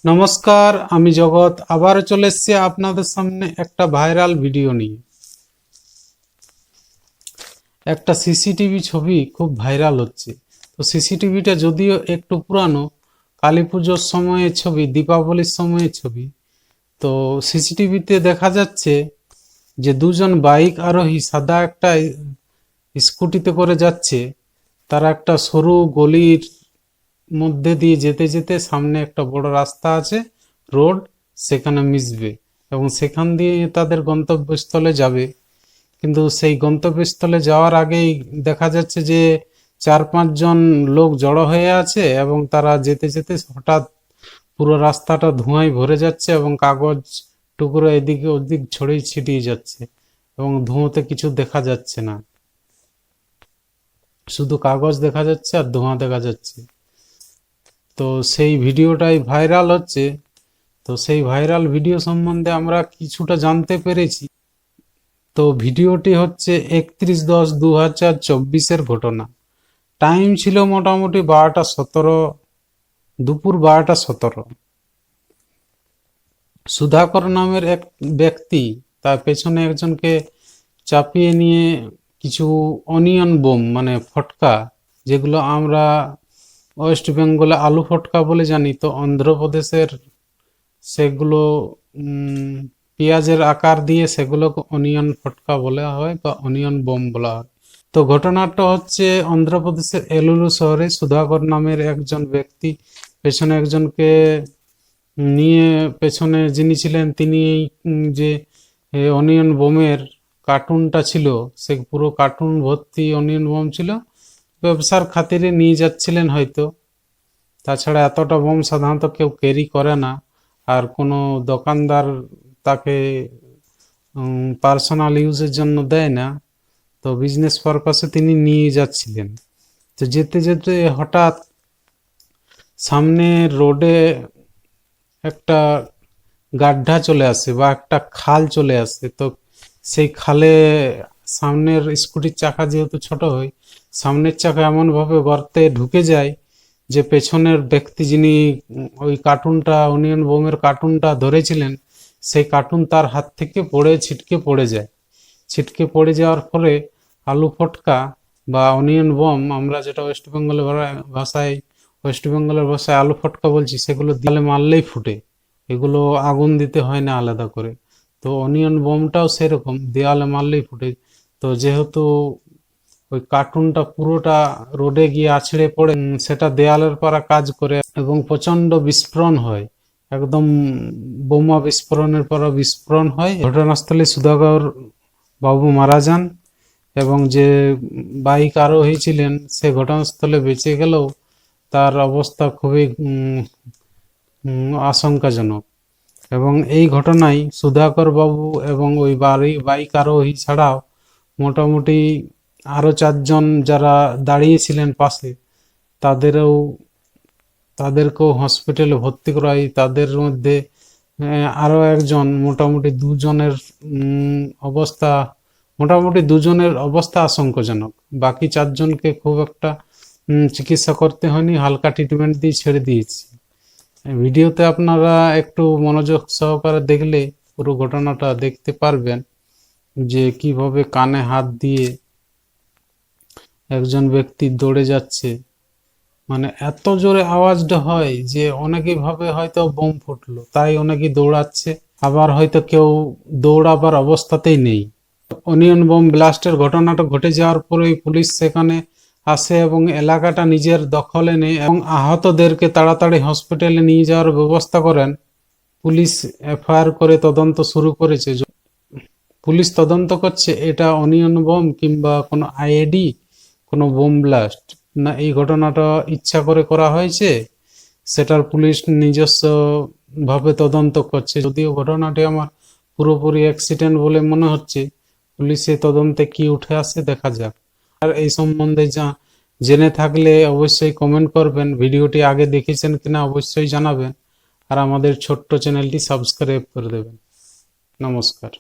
নমস্কার, আমি জগৎ আবার চলে এসেছি আপনাদের সামনে একটা ভাইরাল ভিডিও নিয়ে। একটা সিসিটিভি ছবি খুব ভাইরাল হচ্ছে। তো সিসিটিভিটা যদিও একটু পুরানো, কালী পুজোর সময়ের ছবি, দীপাবলির সময়ের ছবি। তো সিসিটিভিতে দেখা যাচ্ছে যে দুজন বাইক আরোহী সাদা একটা স্কুটিতে করে যাচ্ছে। তারা একটা সরু গলির মধ্যে দিয়ে যেতে যেতে সামনে একটা বড় রাস্তা আছে, রোড, সেখানে মিশবে এবং সেখান দিয়ে তাদের গন্তব্যস্থলে যাবে। কিন্তু সেই গন্তব্যস্থলে যাওয়ার আগেই দেখা যাচ্ছে যে 4-5 জন লোক জড়ো হয়ে আছে এবং তারা যেতে যেতে হঠাৎ পুরো রাস্তাটা ধোঁয়ায় ভরে যাচ্ছে এবং কাগজ টুকরো এদিকে ওদিক ছড়িয়ে ছিটিয়ে যাচ্ছে এবং ধোঁয়াতে কিছু দেখা যাচ্ছে না, শুধু কাগজ দেখা যাচ্ছে আর ধোঁয়া দেখা যাচ্ছে। তো সেই ভিডিওটাই ভাইরাল হচ্ছে। তো সেই ভাইরাল ভিডিও সম্বন্ধে আমরা কিছুটা জানতে পেরেছি। তো ভিডিওটি হচ্ছে 31/10/2024-এর ঘটনা। টাইম ছিল মোটামুটি 12টা 17, দুপুর 12টা 17। সুধাকর নামের এক ব্যক্তি তার পেছনে একজনকে চাপিয়ে নিয়ে কিছু অনিয়ন বোম মানে ফটকা, যেগুলো আমরা ওয়েস্ট বেঙ্গলে আলু ফটকা বলে জানি, তো অন্ধ্রপ্রদেশের সেগুলো পেঁয়াজের আকার দিয়ে সেগুলোকে অনিয়ন ফটকা বলা হয় বা অনিয়ন বোম বলা হয়। তো ঘটনাটা হচ্ছে অন্ধ্রপ্রদেশের এলুরু শহরে সুধাকর নামের একজন ব্যক্তি পেছনে একজনকে নিয়ে, পেছনে যিনি ছিলেন তিনি যে অনিয়ন বোমের কার্টুনটা ছিল, সে পুরো কার্টুন ভর্তি অনিয়ন বোম ছিল, ব্যবসার খাতিরে নিয়ে যাচ্ছিলেন হয়তো। তাছাড়া এতটা বোম সাধারণত কেউ ক্যারি করে না, আর কোনো দোকানদার তাকে পার্সোনাল ইউজের জন্য দেয় না। তো বিজনেস পারপাসে তিনি নিয়ে যাচ্ছিলেন। তো যেতে যেতে হঠাৎ সামনে রোডে একটা গাড্ডা চলে আসে বা একটা খাল চলে আসে। তো সেই খালে সামনের স্কুটির চাকা যেহেতু ছোট হয়, সামনের চাকা এমনভাবে গর্তে ঢুকে যায় যে পেছনের ব্যক্তি যিনি ওই কার্টুনটা অনিয়ন বোমের কার্টুনটা ধরেছিলেন, সেই কার্টুন তার হাত থেকে পড়ে ছিটকে পড়ে যায়। ছিটকে পড়ে যাওয়ার ফলে আলু ফটকা বা অনিয়ন বোম, আমরা যেটা ওয়েস্ট বেঙ্গলের ভাষায় আলু ফটকা বলছি, সেগুলো দেয়ালে মারলেই ফুটে। এগুলো আগুন দিতে হয় না আলাদা করে। তো অনিয়ন বোমটাও সেরকম, দেয়ালে মারলেই ফুটে। তো যেহেতু ওই কার্টুনটা পুরোটা রোডে গিয়ে আছড়ে পড়ে, সেটা দেয়ালের পারা কাজ করে এবং প্রচন্ড বিস্ফোরণ হয়। একদম বোমা বিস্ফোরণের পর বিস্ফোরণ হয়। ঘটনাস্থলে সুধাকর বাবু মারা যান এবং যে বাইক আরোহী ছিলেন সে ঘটনাস্থলে বেঁচে গেলেও তার অবস্থা খুবই আশঙ্কাজনক। এবং এই ঘটনায় সুধাকর বাবু এবং ওই বাইক আরোহী ছাড়াও মোটামুটি আরো 4 জন যারা দাঁড়িয়েছিলেন পাশে, তাদেরকেও হসপিটালে ভর্তি করা হয়। তাদের মধ্যে আরো একজন, মোটামুটি দুজনের অবস্থা আশঙ্কাজনক। বাকি 4 জনকে খুব একটা চিকিৎসা করতে হয়নি, হালকা ট্রিটমেন্ট দিয়ে ছেড়ে দিয়েছি। ভিডিওতে আপনারা একটু মনোযোগ সহকারে দেখলে পুরো ঘটনাটা দেখতে পারবেন যে কিভাবে কানে হাত দিয়ে একজন ব্যক্তি দৌড়ে যাচ্ছে। মানে এত জোরে আওয়াজটা হয় যে অনেকেই ভাবে হয়তো বোম ফুটলো, তাই অনেকেই দৌড়াচ্ছে, আবার হয়তো কেউ দৌড়াবার অবস্থাতেই নেই। অনিয়ন বোম ব্লাস্টের ঘটনাটা ঘটে যাওয়ার পরেই পুলিশ সেখানে আসে এবং এলাকাটা নিজের দখলে নেয় এবং আহতদেরকে তাড়াতাড়ি হসপিটালে নিয়ে যাওয়ার ব্যবস্থা করেন। পুলিশ এফআইআর করে তদন্ত শুরু করেছে। পুলিশ তদন্ত করছে এটা অনিয়ন বোম কিংবা কোনো আইএডি, কোনো বোম ব্লাস্ট না, এই ঘটনাটা ইচ্ছা করে করা হয়েছে, সেটার পুলিশ নিজস্ব ভাবে তদন্ত করছে। যদিও ঘটনাটি আমার পুরোপুরি অ্যাক্সিডেন্ট বলে মনে হচ্ছে, পুলিশের তদন্তে কি উঠে আসে দেখা যাক। আর এই সম্বন্ধে জেনে থাকলে অবশ্যই কমেন্ট করবেন। ভিডিওটি আগে দেখেছেন কিনা অবশ্যই জানাবেন, আর আমাদের ছোট্ট চ্যানেলটি সাবস্ক্রাইব করে দেবেন। নমস্কার।